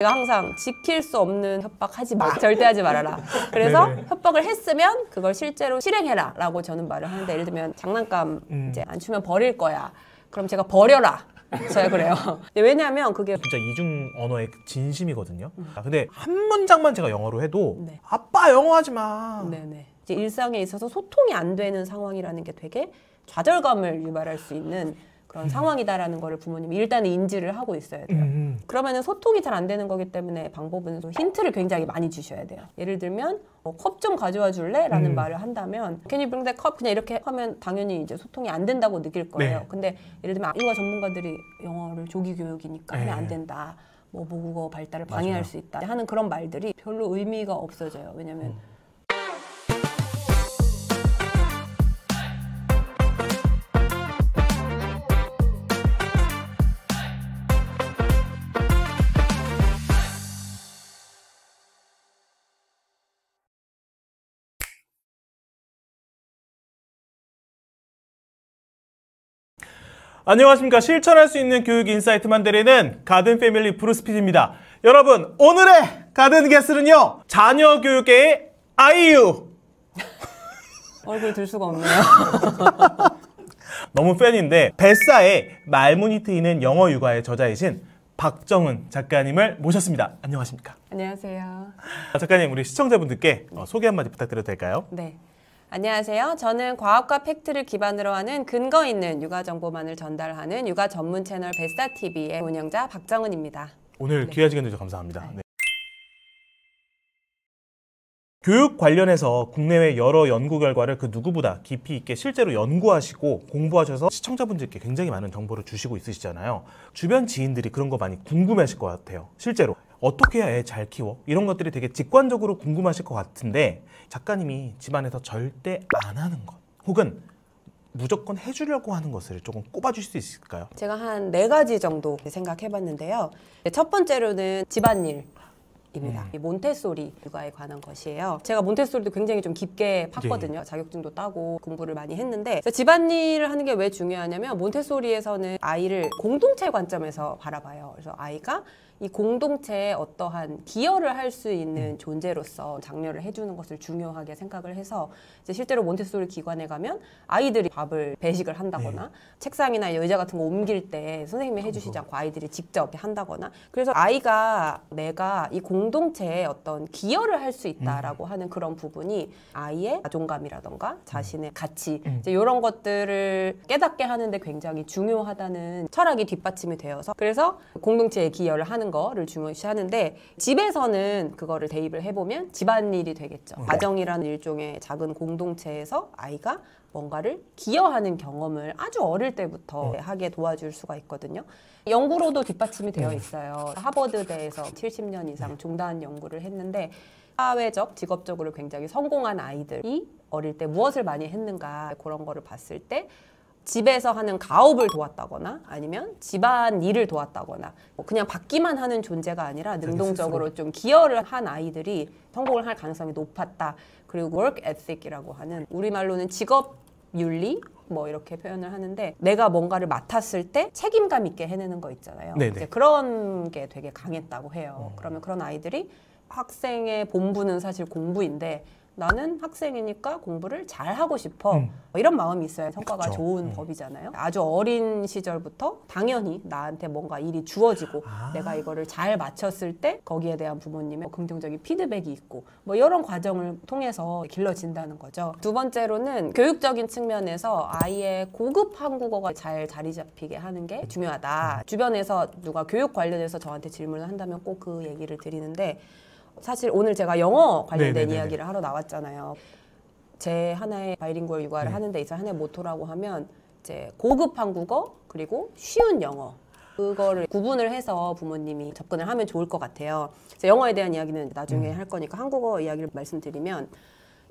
제가 항상 지킬 수 없는 협박하지 마. 절대 하지 말아라. 그래서 네네. 협박을 했으면 그걸 실제로 실행해라 라고 저는 말을 하는데, 예를 들면 장난감 이제 안 주면 버릴 거야. 그럼 제가 버려라. 저야 그래요. 왜냐하면 그게 진짜 이중 언어의 진심이거든요. 근데 한 문장만 제가 영어로 해도 네. 아빠 영어 하지 마. 네네. 이제 일상에 있어서 소통이 안 되는 상황이라는 게 되게 좌절감을 유발할 수 있는 그런 상황이다라는 거를 부모님이 일단은 인지를 하고 있어야 돼요. 그러면은 소통이 잘 안 되는 거기 때문에 방법은 또 힌트를 굉장히 많이 주셔야 돼요. 예를 들면 컵 좀 가져와 줄래? 라는 말을 한다면 Can you bring that cup? 그냥 이렇게 하면 당연히 이제 소통이 안 된다고 느낄 거예요. 네. 근데 예를 들면 육아 전문가들이 영어를 조기 교육이니까 하면 네. 안 된다. 뭐 모국어 발달을 방해할 맞아요. 수 있다 하는 그런 말들이 별로 의미가 없어져요. 왜냐면 안녕하십니까. 실천할 수 있는 교육 인사이트만 드리는 가든 패밀리 브루스피디입니다. 여러분, 오늘의 가든 게스트는요, 자녀 교육계의 아이유. 얼굴 들 수가 없네요. 너무 팬인데 뱃사에 말문이 트이는 영어 육아의 저자이신 박정은 작가님을 모셨습니다. 안녕하십니까. 안녕하세요. 작가님, 우리 시청자분들께 소개 한마디 부탁드려도 될까요? 네. 안녕하세요. 저는 과학과 팩트를 기반으로 하는 근거 있는 육아 정보만을 전달하는 육아 전문 채널 뱃사TV의 운영자 박정은입니다. 오늘 귀한 시간 주셔서 감사합니다. 네. 교육 관련해서 국내외 여러 연구 결과를 그 누구보다 깊이 있게 실제로 연구하시고 공부하셔서 시청자분들께 굉장히 많은 정보를 주시고 있으시잖아요. 주변 지인들이 그런 거 많이 궁금해하실 것 같아요. 실제로 어떻게 해야 애 잘 키워? 이런 것들이 되게 직관적으로 궁금하실 것 같은데, 작가님이 집안에서 절대 안 하는 것 혹은 무조건 해주려고 하는 것을 조금 꼽아주실 수 있을까요? 제가 한 4가지 정도 생각해봤는데요. 첫 번째로는 집안일. 입니다. 몬테소리 육아에 관한 것이에요. 제가 몬테소리도 굉장히 좀 깊게 팠거든요. 자격증도 따고 공부를 많이 했는데, 집안일을 하는 게 왜 중요하냐면 몬테소리에서는 아이를 공동체 관점에서 바라봐요. 그래서 아이가 이 공동체에 어떠한 기여를 할 수 있는 존재로서 장려를 해주는 것을 중요하게 생각을 해서, 이제 실제로 몬테소리 기관에 가면 아이들이 밥을 배식을 한다거나 책상이나 의자 같은 거 옮길 때 선생님이 해주시지 않고 아이들이 직접 한다거나, 그래서 아이가 내가 이 공동체에 어떤 기여를 할 수 있다라고 하는 그런 부분이 아이의 자존감이라던가 자신의 가치, 이제 이런 것들을 깨닫게 하는데 굉장히 중요하다는 철학이 뒷받침이 되어서, 그래서 공동체에 기여를 하는 거를 중요시하는데, 집에서는 그거를 대입을 해보면 집안일이 되겠죠. 가정이라는 일종의 작은 공동체에서 아이가 뭔가를 기여하는 경험을 아주 어릴 때부터 하게 도와줄 수가 있거든요. 연구로도 뒷받침이 되어 있어요. 하버드대에서 70년 이상 중단 연구를 했는데, 사회적, 직업적으로 굉장히 성공한 아이들이 어릴 때 무엇을 많이 했는가, 그런 거를 봤을 때 집에서 하는 가업을 도왔다거나 아니면 집안 일을 도왔다거나 그냥 받기만 하는 존재가 아니라 능동적으로 좀 기여를 한 아이들이 성공을 할 가능성이 높았다. 그리고 work ethic이라고 하는, 우리말로는 직업 윤리 뭐 이렇게 표현을 하는데, 내가 뭔가를 맡았을 때 책임감 있게 해내는 거 있잖아요. 이제 그런 게 되게 강했다고 해요. 그러면 그런 아이들이, 학생의 본부는 사실 공부인데 나는 학생이니까 공부를 잘하고 싶어. 이런 마음이 있어야 성과가 좋은 법이잖아요. 아주 어린 시절부터 당연히 나한테 뭔가 일이 주어지고 내가 이거를 잘 마쳤을 때 거기에 대한 부모님의 긍정적인 피드백이 있고, 뭐 이런 과정을 통해서 길러진다는 거죠. 두 번째로는 교육적인 측면에서 아이의 고급 한국어가 잘 자리 잡히게 하는 게 중요하다. 주변에서 누가 교육 관련해서 저한테 질문을 한다면 꼭 그 얘기를 드리는데, 사실 오늘 제가 영어 관련된 이야기를 하러 나왔잖아요. 제 하나의 바이링구얼 육아를 하는 데 있어 하나의 모토라고 하면, 이제 고급 한국어 그리고 쉬운 영어, 그거를 구분을 해서 부모님이 접근을 하면 좋을 것 같아요. 영어에 대한 이야기는 나중에 할 거니까 한국어 이야기를 말씀드리면,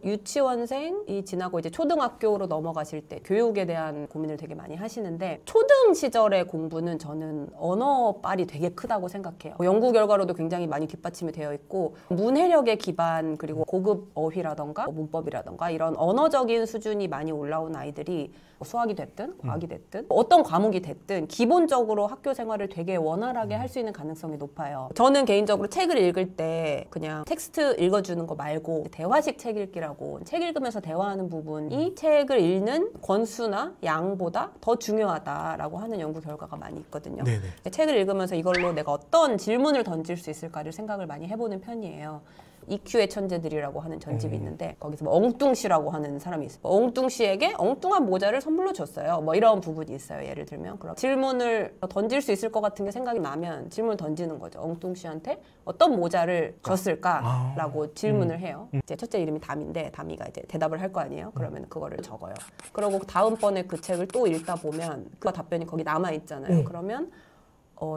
유치원생이 지나고 이제 초등학교로 넘어가실 때 교육에 대한 고민을 되게 많이 하시는데 초등 시절의 공부는 저는 언어빨이 되게 크다고 생각해요. 연구 결과로도 굉장히 많이 뒷받침이 되어 있고 문해력의 기반 그리고 고급 어휘라던가 문법이라던가 이런 언어적인 수준이 많이 올라온 아이들이 수학이 됐든 과학이 됐든 어떤 과목이 됐든 기본적으로 학교 생활을 되게 원활하게 할 수 있는 가능성이 높아요. 저는 개인적으로 책을 읽을 때 그냥 텍스트 읽어주는 거 말고 대화식 책 읽기라고 책 읽으면서 대화하는 부분이 책을 읽는 권수나 양보다 더 중요하다라고 하는 연구 결과가 많이 있거든요. 네네. 책을 읽으면서 이걸로 내가 어떤 질문을 던질 수 있을까를 생각을 많이 해보는 편이에요. EQ의 천재들이라고 하는 전집이 있는데 거기서 뭐 엉뚱씨라고 하는 사람이 있어요. 엉뚱씨에게 엉뚱한 모자를 선물로 줬어요. 뭐 이런 부분이 있어요. 예를 들면 그럼 질문을 던질 수 있을 것 같은 게 생각이 나면 질문을 던지는 거죠. 엉뚱씨한테 어떤 모자를 줬을까라고 질문을 해요. 이제 첫째 이름이 담인데 담이가 이제 대답을 할 거 아니에요. 그러면 그거를 적어요. 그러고 다음번에 그 책을 또 읽다 보면 그 답변이 거기 남아 있잖아요. 그러면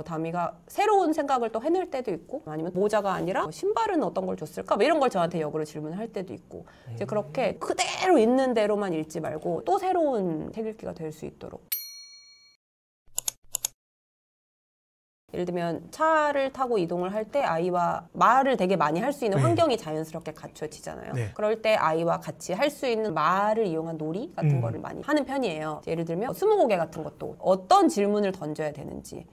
다미가 새로운 생각을 또 해낼 때도 있고 아니면 모자가 아니라 신발은 어떤 걸 줬을까? 뭐 이런 걸 저한테 역으로 질문할 때도 있고 이제 그렇게 그대로 있는 대로만 읽지 말고 또 새로운 책 읽기가 될 수 있도록 예를 들면 차를 타고 이동을 할 때 아이와 말을 되게 많이 할 수 있는 환경이 자연스럽게 갖춰지잖아요. 네. 그럴 때 아이와 같이 할 수 있는 말을 이용한 놀이 같은 거를 많이 하는 편이에요. 예를 들면 스무고개 같은 것도 어떤 질문을 던져야 되는지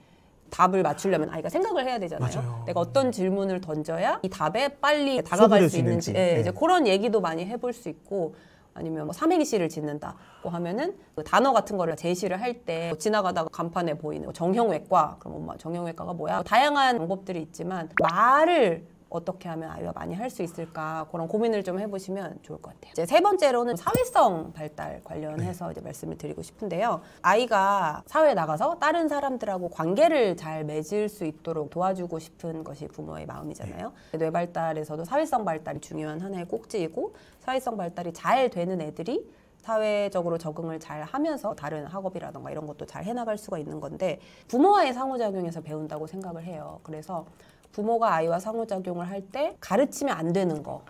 답을 맞추려면 아이가 생각을 해야 되잖아요. 맞아요. 내가 어떤 질문을 던져야 이 답에 빨리 다가갈 수 있는지 이제 그런 얘기도 많이 해볼 수 있고 아니면 뭐 삼행시를 짓는다고 하면은 그 단어 같은 거를 제시를 할 때 지나가다가 간판에 보이는 뭐 정형외과 그럼 엄마 정형외과가 뭐야? 뭐 다양한 방법들이 있지만 말을 어떻게 하면 아이가 많이 할 수 있을까 그런 고민을 좀 해보시면 좋을 것 같아요. 이제 세 번째로는 사회성 발달 관련해서 이제 말씀을 드리고 싶은데요. 아이가 사회에 나가서 다른 사람들하고 관계를 잘 맺을 수 있도록 도와주고 싶은 것이 부모의 마음이잖아요. 뇌 발달에서도 사회성 발달이 중요한 하나의 꼭지이고 사회성 발달이 잘 되는 애들이 사회적으로 적응을 잘 하면서 다른 학업이라던가 이런 것도 잘 해나갈 수가 있는 건데 부모와의 상호작용에서 배운다고 생각을 해요. 그래서 부모가 아이와 상호작용을 할 때 가르치면 안 되는 거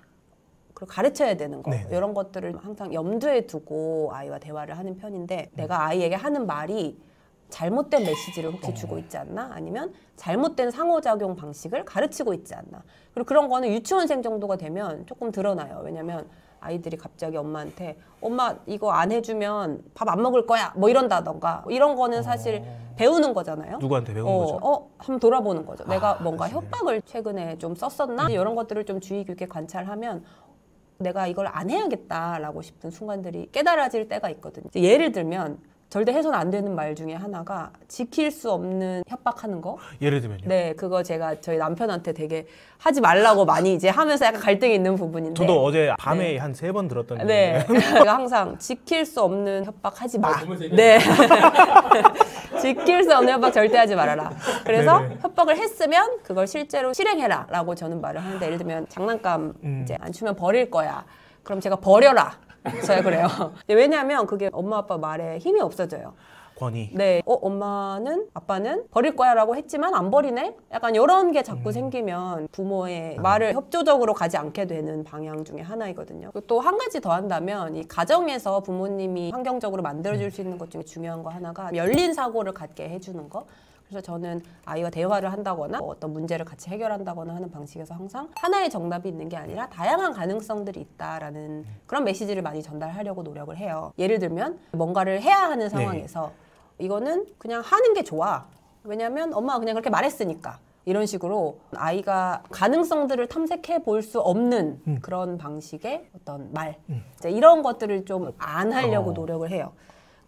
그리고 가르쳐야 되는 거 네네. 이런 것들을 항상 염두에 두고 아이와 대화를 하는 편인데 내가 아이에게 하는 말이 잘못된 메시지를 혹시 주고 있지 않나? 아니면 잘못된 상호작용 방식을 가르치고 있지 않나? 그리고 그런 거는 유치원생 정도가 되면 조금 드러나요. 왜냐면 아이들이 갑자기 엄마한테 엄마 이거 안 해주면 밥 안 먹을 거야 뭐 이런다던가 이런 거는 사실 배우는 거잖아요. 누구한테 배우는 거죠? 한번 돌아보는 거죠. 내가 뭔가 그러시네. 협박을 최근에 좀 썼었나? 이런 것들을 좀 주의 깊게 관찰하면 내가 이걸 안 해야겠다라고 싶은 순간들이 깨달아질 때가 있거든요. 예를 들면 절대 해서는 안 되는 말 중에 하나가 지킬 수 없는 협박하는 거. 예를 들면요. 네, 그거 제가 저희 남편한테 되게 하지 말라고 많이 이제 하면서 약간 갈등이 있는 부분인데. 저도 어제 밤에 한 3번 들었던 네, 얘기인데 제가 항상 지킬 수 없는 협박하지 마. 네, 지킬 수 없는 협박 절대 하지 말아라. 그래서 네네. 협박을 했으면 그걸 실제로 실행해라라고 저는 말을 하는데 예를 들면 장난감 이제 안 주면 버릴 거야. 그럼 제가 버려라. 제가 그래요. 왜냐하면 그게 엄마 아빠 말에 힘이 없어져요. 권위. 네, 엄마는 아빠는 버릴 거야라고 했지만 안 버리네. 약간 이런 게 자꾸 생기면 부모의 말을 협조적으로 가지 않게 되는 방향 중에 하나이거든요. 또 한 가지 더 한다면 이 가정에서 부모님이 환경적으로 만들어줄 수 있는 것 중에 중요한 거 하나가 열린 사고를 갖게 해주는 거. 그래서 저는 아이와 대화를 한다거나 어떤 문제를 같이 해결한다거나 하는 방식에서 항상 하나의 정답이 있는 게 아니라 다양한 가능성들이 있다라는 그런 메시지를 많이 전달하려고 노력을 해요. 예를 들면 뭔가를 해야 하는 상황에서 이거는 그냥 하는 게 좋아. 왜냐면 엄마가 그냥 그렇게 말했으니까. 이런 식으로 아이가 가능성들을 탐색해 볼 수 없는 그런 방식의 어떤 말. 이제 이런 것들을 좀 안 하려고 노력을 해요.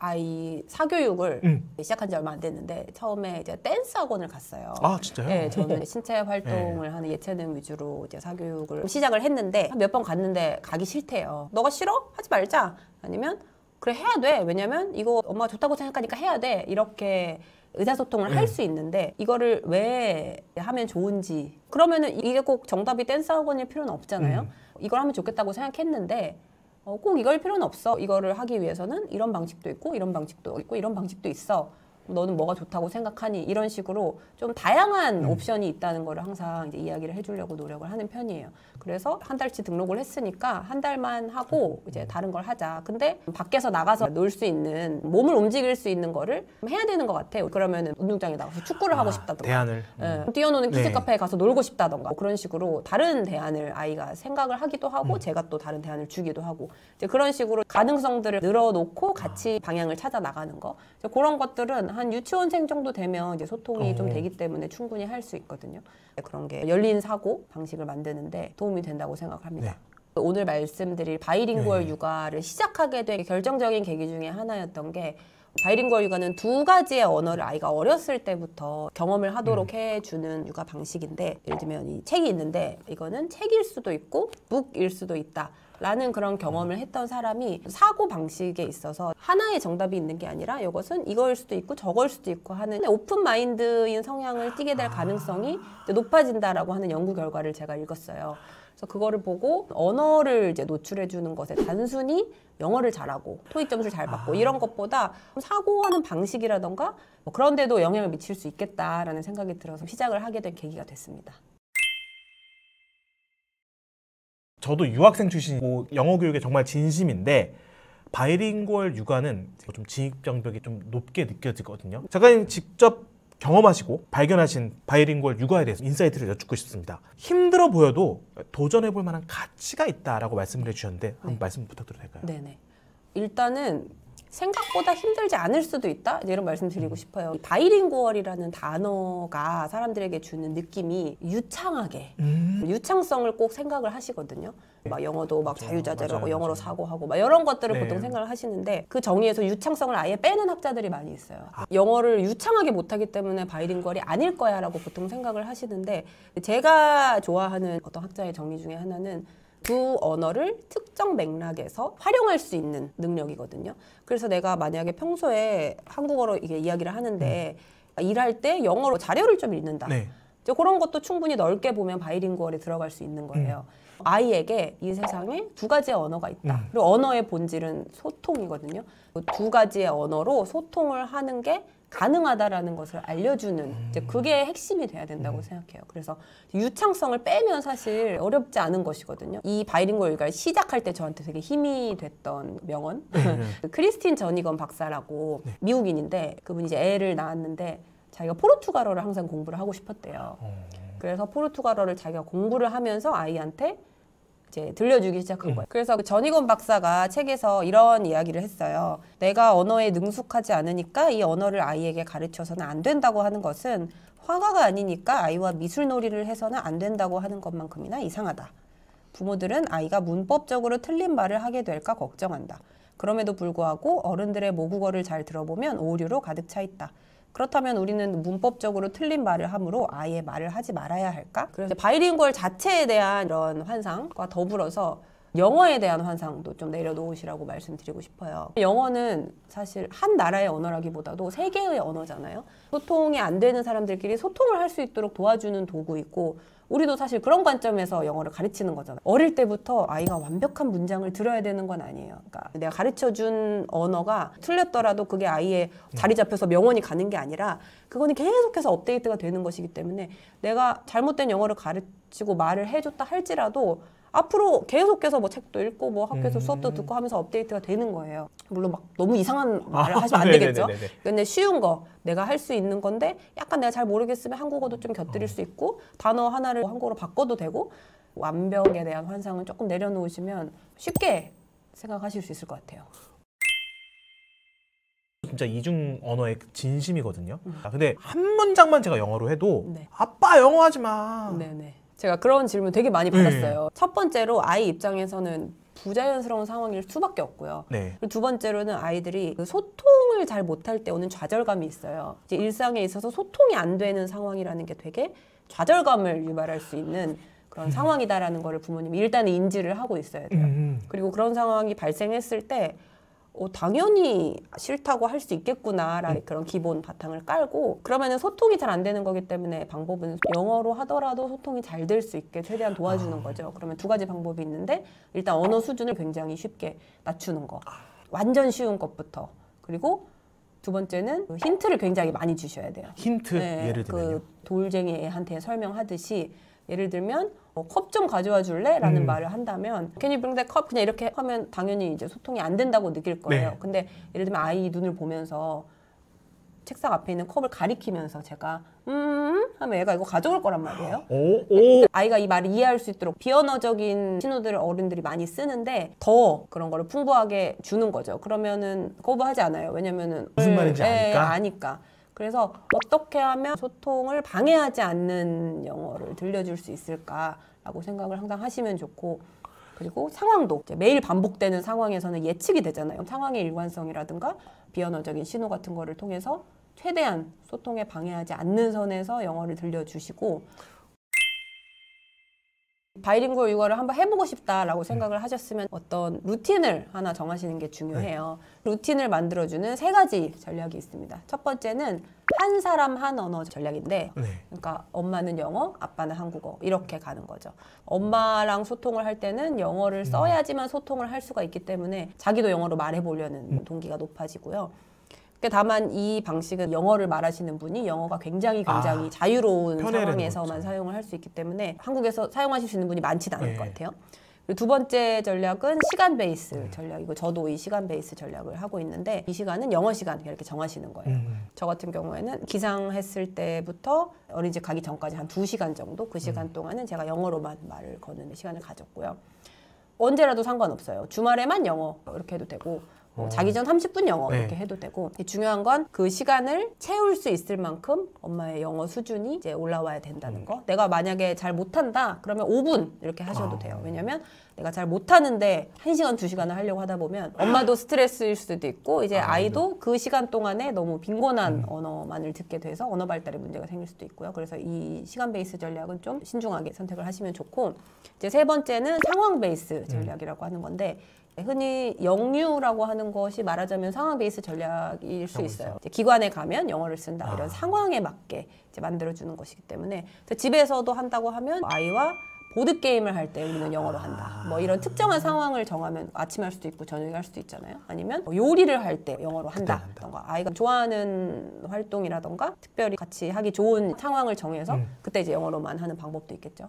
아이 사교육을 시작한 지 얼마 안 됐는데 처음에 이제 댄스 학원을 갔어요. 아 진짜요? 네, 저는 신체 활동을 하는 예체능 위주로 이제 사교육을 시작을 했는데 몇 번 갔는데 가기 싫대요. 너가 싫어? 하지 말자. 아니면 그래 해야 돼. 왜냐면 이거 엄마가 좋다고 생각하니까 해야 돼. 이렇게 의사소통을 할 수 있는데 이거를 왜 하면 좋은지 그러면은 이게 꼭 정답이 댄스 학원일 필요는 없잖아요. 이걸 하면 좋겠다고 생각했는데 꼭 이걸 필요는 없어. 이거를 하기 위해서는 이런 방식도 있고 이런 방식도 있고 이런 방식도 있어. 너는 뭐가 좋다고 생각하니? 이런 식으로 좀 다양한 옵션이 있다는 거를 항상 이제 이야기를 해주려고 노력을 하는 편이에요. 그래서 한 달치 등록을 했으니까 한 달만 하고 이제 다른 걸 하자. 근데 밖에서 나가서 놀 수 있는, 몸을 움직일 수 있는 거를 해야 되는 것 같아요. 그러면은 운동장에 나가서 축구를 하고 싶다던가, 대안을. 뛰어노는 키즈 네. 카페에 가서 놀고 싶다던가, 그런 식으로 다른 대안을 아이가 생각을 하기도 하고 제가 또 다른 대안을 주기도 하고, 이제 그런 식으로 가능성들을 늘어놓고 같이 방향을 찾아 나가는 거. 이제 그런 것들은 한 유치원생 정도 되면 이제 소통이 좀 되기 때문에 충분히 할 수 있거든요. 그런 게 열린 사고 방식을 만드는데 도움이 된다고 생각합니다. 네. 오늘 말씀드릴 바이링구얼 네. 육아를 시작하게 된 결정적인 계기 중에 하나였던 게, 바이링구얼 육아는 두 가지의 언어를 아이가 어렸을 때부터 경험을 하도록 해주는 육아 방식인데, 예를 들면 이 책이 있는데 이거는 책일 수도 있고 북일 수도 있다 라는 그런 경험을 했던 사람이 사고 방식에 있어서 하나의 정답이 있는 게 아니라 이것은 이거일 수도 있고 저거일 수도 있고 하는 오픈 마인드인 성향을 띠게 될 가능성이 이제 높아진다라고 하는 연구 결과를 제가 읽었어요. 그래서 그거를 보고 언어를 이제 노출해 주는 것에 단순히 영어를 잘하고 토익 점수를 잘 받고 이런 것보다 사고하는 방식이라던가 뭐 그런 데도 영향을 미칠 수 있겠다라는 생각이 들어서 시작을 하게 된 계기가 됐습니다. 저도 유학생 출신이고 영어 교육에 정말 진심인데 바이링구얼 육아는 좀 진입 장벽이 좀 높게 느껴지거든요. 작가님 직접 경험하시고 발견하신 바이링구얼 육아에 대해서 인사이트를 여쭙고 싶습니다. 힘들어 보여도 도전해볼 만한 가치가 있다라고 말씀을 해주셨는데 한번 말씀 부탁드려도 될까요? 네네. 일단은 생각보다 힘들지 않을 수도 있다? 이런 말씀 드리고 싶어요. 바이링구얼이라는 단어가 사람들에게 주는 느낌이 유창하게, 유창성을 꼭 생각을 하시거든요. 막 영어도 막 자유자재로 하고 영어로 사고하고 막 이런 것들을 네. 보통 생각을 하시는데 그 정의에서 유창성을 아예 빼는 학자들이 많이 있어요. 영어를 유창하게 못하기 때문에 바이링구얼이 아닐 거야 라고 보통 생각을 하시는데, 제가 좋아하는 어떤 학자의 정리 중에 하나는 두 언어를 특정 맥락에서 활용할 수 있는 능력이거든요. 그래서 내가 만약에 평소에 한국어로 이게 이야기를 하는데 일할 때 영어로 자료를 좀 읽는다. 네. 이제 그런 것도 충분히 넓게 보면 바이링구얼에 들어갈 수 있는 거예요. 아이에게 이 세상에 두 가지의 언어가 있다. 그리고 언어의 본질은 소통이거든요. 그 두 가지의 언어로 소통을 하는 게 가능하다라는 것을 알려주는, 이제 그게 핵심이 돼야 된다고 생각해요. 그래서 유창성을 빼면 사실 어렵지 않은 것이거든요. 이 바이링구얼 육아를 시작할 때 저한테 되게 힘이 됐던 명언, 그 크리스틴 저니건 박사라고 미국인인데, 그분이 이제 애를 낳았는데 자기가 포르투갈어를 항상 공부를 하고 싶었대요. 그래서 포르투갈어를 자기가 공부를 하면서 아이한테 이제 들려주기 시작한 거예요. 그래서 그 저니건 박사가 책에서 이런 이야기를 했어요. 내가 언어에 능숙하지 않으니까 이 언어를 아이에게 가르쳐서는 안 된다고 하는 것은 화가가 아니니까 아이와 미술놀이를 해서는 안 된다고 하는 것만큼이나 이상하다. 부모들은 아이가 문법적으로 틀린 말을 하게 될까 걱정한다. 그럼에도 불구하고 어른들의 모국어를 잘 들어보면 오류로 가득 차 있다. 그렇다면 우리는 문법적으로 틀린 말을 함으로 아예 말을 하지 말아야 할까? 그래서 바이링구얼 자체에 대한 이런 환상과 더불어서 영어에 대한 환상도 좀 내려놓으시라고 말씀드리고 싶어요. 영어는 사실 한 나라의 언어라기보다도 세계의 언어잖아요. 소통이 안 되는 사람들끼리 소통을 할 수 있도록 도와주는 도구이고, 우리도 사실 그런 관점에서 영어를 가르치는 거잖아요. 어릴 때부터 아이가 완벽한 문장을 들어야 되는 건 아니에요. 그러니까 내가 가르쳐준 언어가 틀렸더라도 그게 아이의 자리 잡혀서 명언이 가는 게 아니라 그거는 계속해서 업데이트가 되는 것이기 때문에 내가 잘못된 영어를 가르치고 말을 해줬다 할지라도 앞으로 계속해서 뭐 책도 읽고 뭐 학교에서 수업도 듣고 하면서 업데이트가 되는 거예요. 물론 막 너무 이상한 말을 하시면 안 되겠죠. 근데 쉬운 거, 내가 할 수 있는 건데 약간 내가 잘 모르겠으면 한국어도 좀 곁들일 수 있고 단어 하나를 한국어로 바꿔도 되고, 완벽에 대한 환상을 조금 내려놓으시면 쉽게 생각하실 수 있을 것 같아요. 진짜 이중 언어의 진심이거든요. 근데 한 문장만 제가 영어로 해도 네. 아빠 영어 하지 마. 네네. 제가 그런 질문 되게 많이 받았어요. 첫 번째로 아이 입장에서는 부자연스러운 상황일 수밖에 없고요. 네. 그리고 두 번째로는 아이들이 그 소통을 잘 못할 때 오는 좌절감이 있어요. 이제 일상에 있어서 소통이 안 되는 상황이라는 게 되게 좌절감을 유발할 수 있는 그런 상황이다라는 거를 부모님이 일단은 인지를 하고 있어야 돼요. 그리고 그런 상황이 발생했을 때 당연히 싫다고 할 수 있겠구나라는 그런 기본 바탕을 깔고, 그러면은 소통이 잘 안 되는 거기 때문에 방법은 영어로 하더라도 소통이 잘 될 수 있게 최대한 도와주는 거죠. 그러면 두 가지 방법이 있는데, 일단 언어 수준을 굉장히 쉽게 낮추는 거, 완전 쉬운 것부터, 그리고 두 번째는 힌트를 굉장히 많이 주셔야 돼요. 힌트 예를 들면요. 그 돌쟁이 애한테 설명하듯이 예를 들면 컵 좀 가져와 줄래? 라는 말을 한다면 Can you bring that cup? 그냥 이렇게 하면 당연히 이제 소통이 안 된다고 느낄 거예요. 네. 근데 예를 들면 아이 눈을 보면서 책상 앞에 있는 컵을 가리키면서 제가 하면 얘가 이거 가져올 거란 말이에요. 오. 아이가 이 말을 이해할 수 있도록 비언어적인 신호들을 어른들이 많이 쓰는데 더 그런 거를 풍부하게 주는 거죠. 그러면은 거부하지 않아요. 왜냐면은 무슨 말인지 아니까? 아니까. 그래서 어떻게 하면 소통을 방해하지 않는 영어를 들려줄 수 있을까라고 생각을 항상 하시면 좋고, 그리고 상황도 이제 매일 반복되는 상황에서는 예측이 되잖아요. 상황의 일관성이라든가 비언어적인 신호 같은 거를 통해서 최대한 소통에 방해하지 않는 선에서 영어를 들려주시고, 바이링구얼 육아를 한번 해보고 싶다라고 생각을 하셨으면 어떤 루틴을 하나 정하시는 게 중요해요. 루틴을 만들어주는 3가지 전략이 있습니다. 첫 번째는 한 사람 한 언어 전략인데, 그러니까 엄마는 영어, 아빠는 한국어 이렇게 가는 거죠. 엄마랑 소통을 할 때는 영어를 써야지만 소통을 할 수가 있기 때문에 자기도 영어로 말해보려는 동기가 높아지고요. 다만 이 방식은 영어를 말하시는 분이 영어가 굉장히 자유로운 상황에서만 사용을 할 수 있기 때문에 한국에서 사용하실 수 있는 분이 많지는 않을 것 같아요. 그리고 두 번째 전략은 시간 베이스 전략이고, 저도 이 시간 베이스 전략을 하고 있는데, 이 시간은 영어 시간 이렇게 정하시는 거예요. 저 같은 경우에는 기상했을 때부터 어린이집 가기 전까지 한 2시간 정도, 그 시간 동안은 제가 영어로만 말을 거는 시간을 가졌고요. 언제라도 상관없어요. 주말에만 영어 이렇게 해도 되고, 자기 전 30분 영어 이렇게 해도 되고, 중요한 건 그 시간을 채울 수 있을 만큼 엄마의 영어 수준이 이제 올라와야 된다는 거. 내가 만약에 잘 못한다 그러면 5분 이렇게 하셔도 돼요. 왜냐면 내가 잘 못하는데 1시간, 2시간을 하려고 하다 보면 엄마도 스트레스일 수도 있고, 이제 아이도 그 시간 동안에 너무 빈곤한 언어만을 듣게 돼서 언어 발달에 문제가 생길 수도 있고요. 그래서 이 시간 베이스 전략은 좀 신중하게 선택을 하시면 좋고, 이제 세 번째는 상황 베이스 전략이라고 하는 건데, 흔히 영유라고 하는 것이 말하자면 상황 베이스 전략일 수 있어요. 이제 기관에 가면 영어를 쓴다, 이런 상황에 맞게 이제 만들어주는 것이기 때문에, 집에서도 한다고 하면 아이와 보드게임을 할 때 우리는 영어로 한다, 뭐 이런 특정한 상황을 정하면 아침에 할 수도 있고 저녁에 할 수도 있잖아요. 아니면 요리를 할 때 영어로 한다던가, 아이가 좋아하는 활동이라던가 특별히 같이 하기 좋은 상황을 정해서 그때 이제 영어로만 하는 방법도 있겠죠.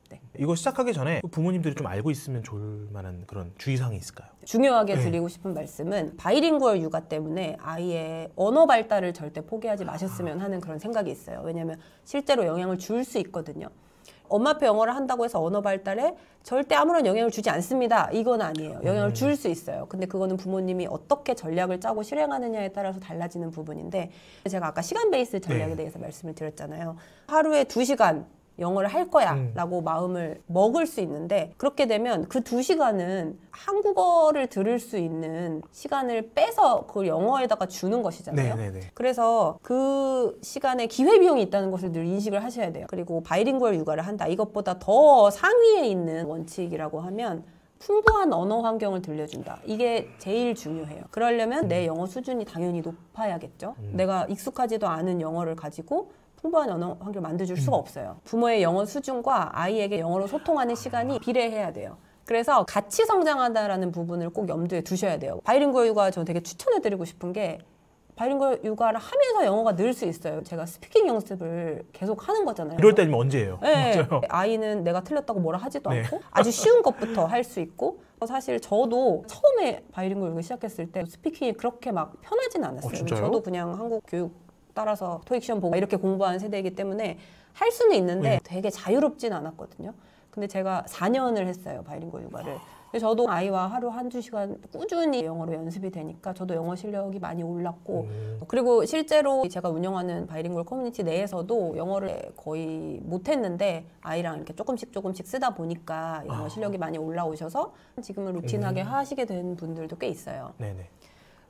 네. 이거 시작하기 전에 부모님들이 좀 알고 있으면 좋을 만한 그런 주의사항이 있을까요? 중요하게 드리고 싶은 말씀은, 바이링구얼 육아 때문에 아이의 언어 발달을 절대 포기하지 마셨으면 하는 그런 생각이 있어요. 왜냐하면 실제로 영향을 줄 수 있거든요. 엄마 앞에 영어를 한다고 해서 언어 발달에 절대 아무런 영향을 주지 않습니다, 이건 아니에요. 영향을 줄 수 있어요. 근데 그거는 부모님이 어떻게 전략을 짜고 실행하느냐에 따라서 달라지는 부분인데, 제가 아까 시간 베이스 전략에 대해서 말씀을 드렸잖아요. 하루에 2시간 영어를 할 거야 라고 마음을 먹을 수 있는데, 그렇게 되면 그 2시간은 한국어를 들을 수 있는 시간을 빼서 그 영어에다가 주는 것이잖아요. 그래서 그 시간에 기회비용이 있다는 것을 늘 인식을 하셔야 돼요. 그리고 바이링구얼 육아를 한다, 이것보다 더 상위에 있는 원칙이라고 하면 풍부한 언어 환경을 들려준다. 이게 제일 중요해요. 그러려면 내 영어 수준이 당연히 높아야겠죠. 내가 익숙하지도 않은 영어를 가지고 풍부한 언어 환경을 만들어줄 수가 없어요. 부모의 영어 수준과 아이에게 영어로 소통하는 시간이 비례해야 돼요. 그래서 같이 성장한다라는 부분을 꼭 염두에 두셔야 돼요. 바이링구얼 육아 저는 되게 추천해드리고 싶은 게, 바이링구얼 육아를 하면서 영어가 늘 수 있어요. 제가 스피킹 연습을 계속 하는 거잖아요. 이럴 때면 언제예요? 네. 맞아요. 아이는 내가 틀렸다고 뭐라 하지도 않고 아주 쉬운 것부터 할 수 있고, 사실 저도 처음에 바이링구얼 육아 시작했을 때 스피킹이 그렇게 막 편하지는 않았어요. 진짜요? 저도 그냥 한국 교육 따라서 토익 시험 보고 이렇게 공부하는 세대이기 때문에 할 수는 있는데 되게 자유롭진 않았거든요. 근데 제가 4년을 했어요, 바이링구얼 육아를. 저도 아이와 하루 1-2시간 꾸준히 영어로 연습이 되니까 저도 영어 실력이 많이 올랐고, 그리고 실제로 제가 운영하는 바이링구얼 커뮤니티 내에서도 영어를 거의 못했는데 아이랑 이렇게 조금씩 쓰다 보니까 영어 실력이 많이 올라오셔서 지금은 루틴하게 하시게 된 분들도 꽤 있어요.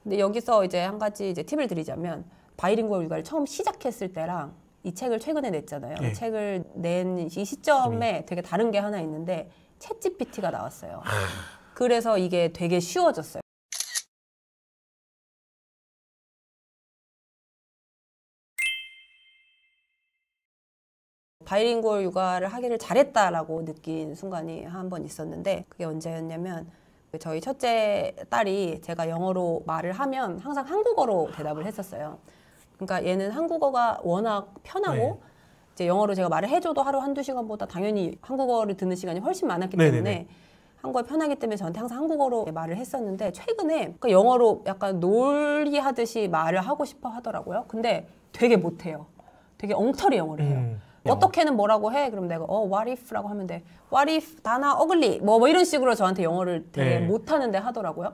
근데 여기서 이제 한 가지 이제 팁을 드리자면, 바이링구얼 육아를 처음 시작했을 때랑 이 책을 최근에 냈잖아요. 이 책을 낸 이 시점에 되게 다른 게 하나 있는데, 챗GPT가 나왔어요. 그래서 이게 되게 쉬워졌어요. 바이링구얼 육아를 하기를 잘했다라고 느낀 순간이 한 번 있었는데, 그게 언제였냐면 저희 첫째 딸이 제가 영어로 말을 하면 항상 한국어로 대답을 했었어요. 그러니까 얘는 한국어가 워낙 편하고 네. 이제 영어로 제가 말을 해줘도 하루 한두 시간보다 당연히 한국어를 듣는 시간이 훨씬 많았기 네네네. 때문에 한국어가 편하기 때문에 저한테 항상 한국어로 말을 했었는데 최근에 그러니까 영어로 약간 놀이하듯이 말을 하고 싶어 하더라고요. 근데 되게 못해요. 되게 엉터리 영어를 해요. 어떻게는 뭐라고 해? 그럼 내가 what if라고 하면 돼. what if 다나 ugly 뭐 이런 식으로 저한테 영어를 되게 네. 못하는데 하더라고요.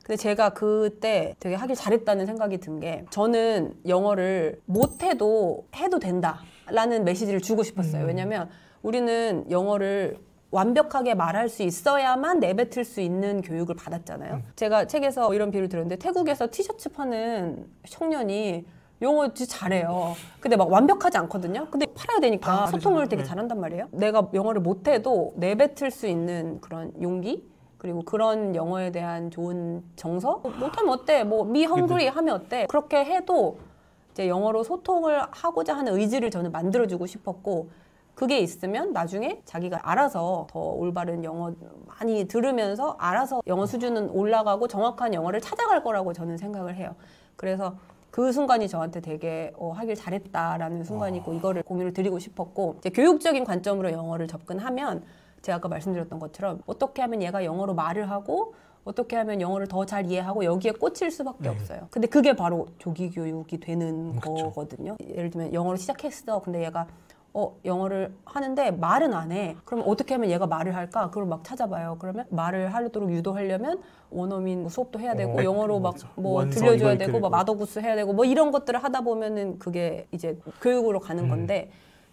근데 제가 그때 되게 하길 잘했다는 생각이 든 게 저는 영어를 못해도 해도 된다라는 메시지를 주고 싶었어요. 왜냐면 우리는 영어를 완벽하게 말할 수 있어야만 내뱉을 수 있는 교육을 받았잖아요. 제가 책에서 이런 비유를 들었는데 태국에서 티셔츠 파는 청년이 영어 진짜 잘해요. 근데 막 완벽하지 않거든요. 근데 팔아야 되니까 소통을 되게 잘한단 말이에요. 내가 영어를 못해도 내뱉을 수 있는 그런 용기 그리고 그런 영어에 대한 좋은 정서? 못하면 어때? 뭐 me hungry 하면 어때? 그렇게 해도 이제 영어로 소통을 하고자 하는 의지를 저는 만들어주고 싶었고 그게 있으면 나중에 자기가 알아서 더 올바른 영어 많이 들으면서 알아서 영어 수준은 올라가고 정확한 영어를 찾아갈 거라고 저는 생각을 해요. 그래서 그 순간이 저한테 되게 하길 잘했다라는 순간이고 이거를 공유를 드리고 싶었고 이제 교육적인 관점으로 영어를 접근하면 제가 아까 말씀드렸던 것처럼 어떻게 하면 얘가 영어로 말을 하고 어떻게 하면 영어를 더 잘 이해하고 여기에 꽂힐 수밖에 없어요. 근데 그게 바로 조기 교육이 되는 거거든요. 예를 들면 영어를 시작했어. 근데 얘가 영어를 하는데 말은 안 해. 그럼 어떻게 하면 얘가 말을 할까? 그걸 막 찾아봐요. 그러면 말을 하도록 유도하려면 원어민 수업도 해야 되고 영어로 막 뭐 들려줘야 되고 막 마더구스 해야 되고 뭐 이런 것들을 하다 보면은 그게 이제 교육으로 가는 건데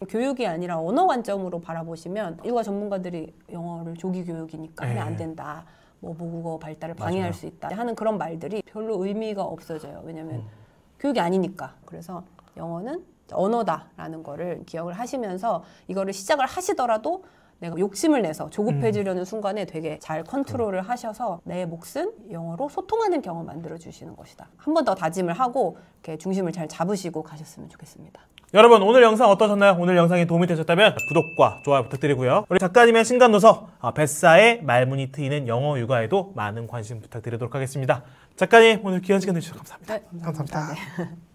교육이 아니라 언어 관점으로 바라보시면 육아 전문가들이 영어를 조기 교육이니까 하면 안 된다. 뭐 모국어 발달을 방해할 수 있다 하는 그런 말들이 별로 의미가 없어져요. 왜냐면 교육이 아니니까. 그래서 영어는 언어다라는 거를 기억을 하시면서 이거를 시작을 하시더라도 내가 욕심을 내서 조급해지려는 순간에 되게 잘 컨트롤을 하셔서 내 몫은 영어로 소통하는 경험 만들어 주시는 것이다. 한 번 더 다짐을 하고 이렇게 중심을 잘 잡으시고 가셨으면 좋겠습니다. 여러분 오늘 영상 어떠셨나요? 오늘 영상이 도움이 되셨다면 구독과 좋아요 부탁드리고요. 우리 작가님의 신간도서 뱃사의 말문이 트이는 영어 육아에도 많은 관심 부탁드리도록 하겠습니다. 작가님 오늘 귀한 시간 내주셔서 감사합니다. 네, 감사합니다. 감사합니다. 네.